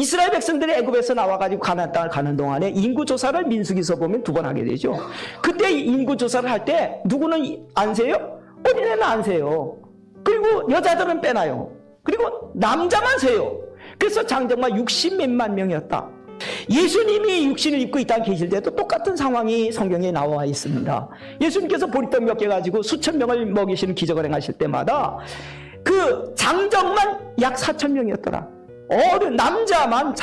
이스라엘 백성들이 애굽에서 나와가지고 가나안 땅을 가는 동안에 인구조사를 민수기서 보면 2번 하게 되죠. 그때 인구조사를 할 때 누구는 안 세요? 어린애는 안 세요. 그리고 여자들은 빼놔요. 그리고 남자만 세요. 그래서 장정말 60몇만 명이었다. 예수님이 육신을 입고 이 땅에 계실 때도 똑같은 상황이 성경에 나와 있습니다. 예수님께서 보리떡 몇 개 가지고 수천 명을 먹이시는 기적을 행하실 때마다 그 장정만 약 4천 명이었더라. 어른 남자만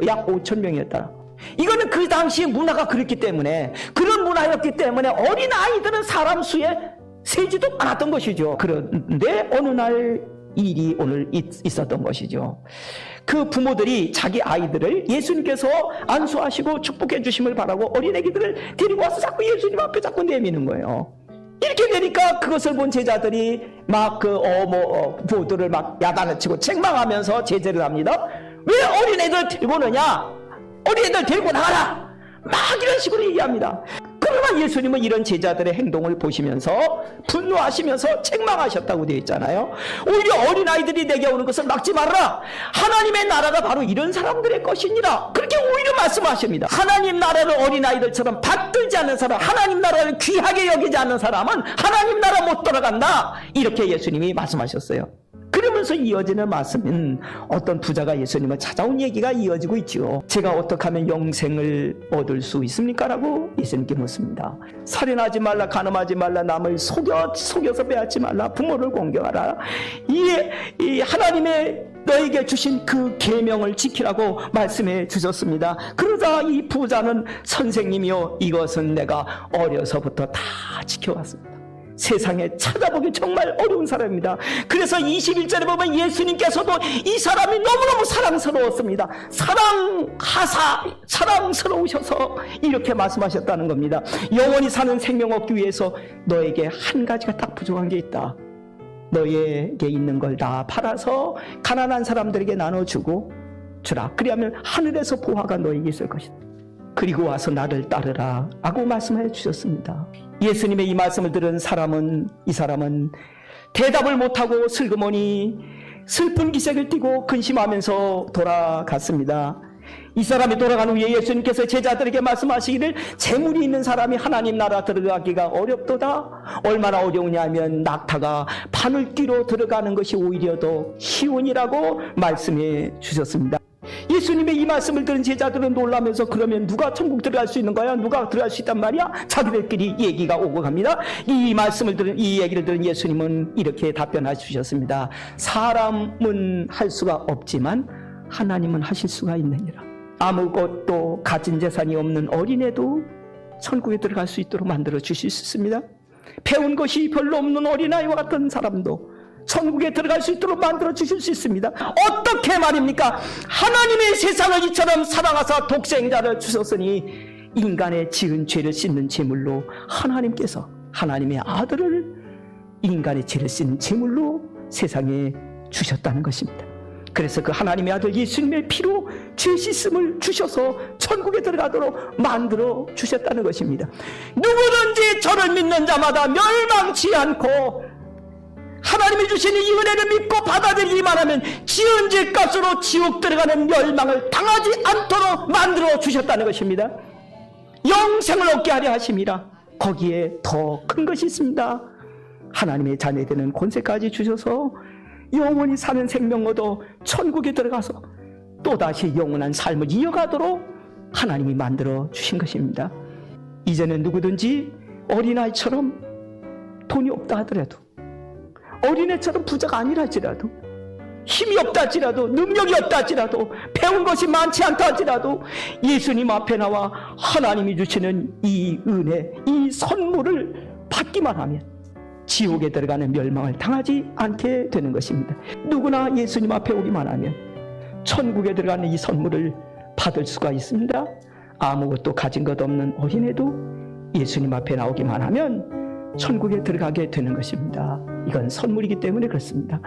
약 5천 명이었더라. 이거는 그 당시의 문화가 그랬기 때문에, 그런 문화였기 때문에 어린 아이들은 사람 수에 세지도 않았던 것이죠. 그런데 어느 날 일이 오늘 있었던 것이죠. 그 부모들이 자기 아이들을 예수님께서 안수하시고 축복해 주심을 바라고 어린애기들을 데리고 와서 자꾸 예수님 앞에 자꾸 내미는 거예요. 이렇게 되니까 그것을 본 제자들이 막 부모들을 막 야단을 치고 책망하면서 제재를 합니다. 왜 어린애들 데리고 오느냐? 어린애들 데리고 나가라! 막 이런 식으로 얘기합니다. 그러나 예수님은 이런 제자들의 행동을 보시면서 분노하시면서 책망하셨다고 되어 있잖아요. 오히려 어린아이들이 내게 오는 것을 막지 말아라. 하나님의 나라가 바로 이런 사람들의 것이니라. 그렇게 오히려 말씀하십니다. 하나님 나라를 어린아이들처럼 받들지 않는 사람, 하나님 나라를 귀하게 여기지 않는 사람은 하나님 나라 못 돌아간다. 이렇게 예수님이 말씀하셨어요. 그러면서 이어지는 말씀은 어떤 부자가 예수님을 찾아온 얘기가 이어지고 있죠. 제가 어떻게 하면 영생을 얻을 수 있습니까? 라고 예수님께 묻습니다. 살인하지 말라, 간음하지 말라, 남을 속여서 빼앗지 말라, 부모를 공경하라. 이 하나님의 너에게 주신 그 계명을 지키라고 말씀해 주셨습니다. 그러자 이 부자는 선생님이요, 이것은 내가 어려서부터 다 지켜왔습니다. 세상에 찾아보기 정말 어려운 사람입니다. 그래서 21절에 보면 예수님께서도 이 사람이 너무너무 사랑스러웠습니다. 사랑스러우셔서 이렇게 말씀하셨다는 겁니다. 영원히 사는 생명 얻기 위해서 너에게 한 가지가 딱 부족한 게 있다. 너에게 있는 걸 다 팔아서 가난한 사람들에게 나눠주고 주라. 그리하면 하늘에서 보화가 너에게 있을 것이다. 그리고 와서 나를 따르라 라고 말씀해 주셨습니다. 예수님의 이 말씀을 들은 이 사람은 대답을 못하고 슬그머니 슬픈 기색을 띠고 근심하면서 돌아갔습니다. 이 사람이 돌아간 후에 예수님께서 제자들에게 말씀하시기를 재물이 있는 사람이 하나님 나라 들어가기가 어렵도다. 얼마나 어려우냐 하면 낙타가 바늘귀로 들어가는 것이 오히려 더 쉬우니라고 말씀해 주셨습니다. 예수님의 이 말씀을 들은 제자들은 놀라면서 그러면 누가 천국 들어갈 수 있는 거야? 누가 들어갈 수 있단 말이야? 자기들끼리 얘기가 오고 갑니다. 이 얘기를 들은 예수님은 이렇게 답변해 주셨습니다. 사람은 할 수가 없지만 하나님은 하실 수가 있느니라. 아무것도 가진 재산이 없는 어린애도 천국에 들어갈 수 있도록 만들어 주실 수 있습니다. 배운 것이 별로 없는 어린아이와 같은 사람도 천국에 들어갈 수 있도록 만들어 주실 수 있습니다. 어떻게 말입니까? 하나님의 세상을 이처럼 사랑하사 독생자를 주셨으니 인간의 지은 죄를 씻는 제물로 하나님께서 하나님의 아들을 인간의 죄를 씻는 제물로 세상에 주셨다는 것입니다. 그래서 그 하나님의 아들 예수님의 피로 죄 씻음을 주셔서 천국에 들어가도록 만들어 주셨다는 것입니다. 누구든지 저를 믿는 자마다 멸망치 않고 하나님이 주시는 이 은혜를 믿고 받아들이기만 하면 지은 죄 값으로 지옥 들어가는 멸망을 당하지 않도록 만들어 주셨다는 것입니다. 영생을 얻게 하려 하심이라. 거기에 더 큰 것이 있습니다. 하나님의 자녀되는 권세까지 주셔서 영원히 사는 생명 얻어 천국에 들어가서 또다시 영원한 삶을 이어가도록 하나님이 만들어 주신 것입니다. 이제는 누구든지 어린아이처럼 돈이 없다 하더라도, 어린애처럼 부자가 아니랄지라도, 힘이 없다 할지라도, 능력이 없다 할지라도, 배운 것이 많지 않다 할지라도 예수님 앞에 나와 하나님이 주시는 이 은혜, 이 선물을 받기만 하면 지옥에 들어가는 멸망을 당하지 않게 되는 것입니다. 누구나 예수님 앞에 오기만 하면 천국에 들어가는 이 선물을 받을 수가 있습니다. 아무것도 가진 것 없는 어린애도 예수님 앞에 나오기만 하면 천국에 들어가게 되는 것입니다. 이건 선물이기 때문에 그렇습니다.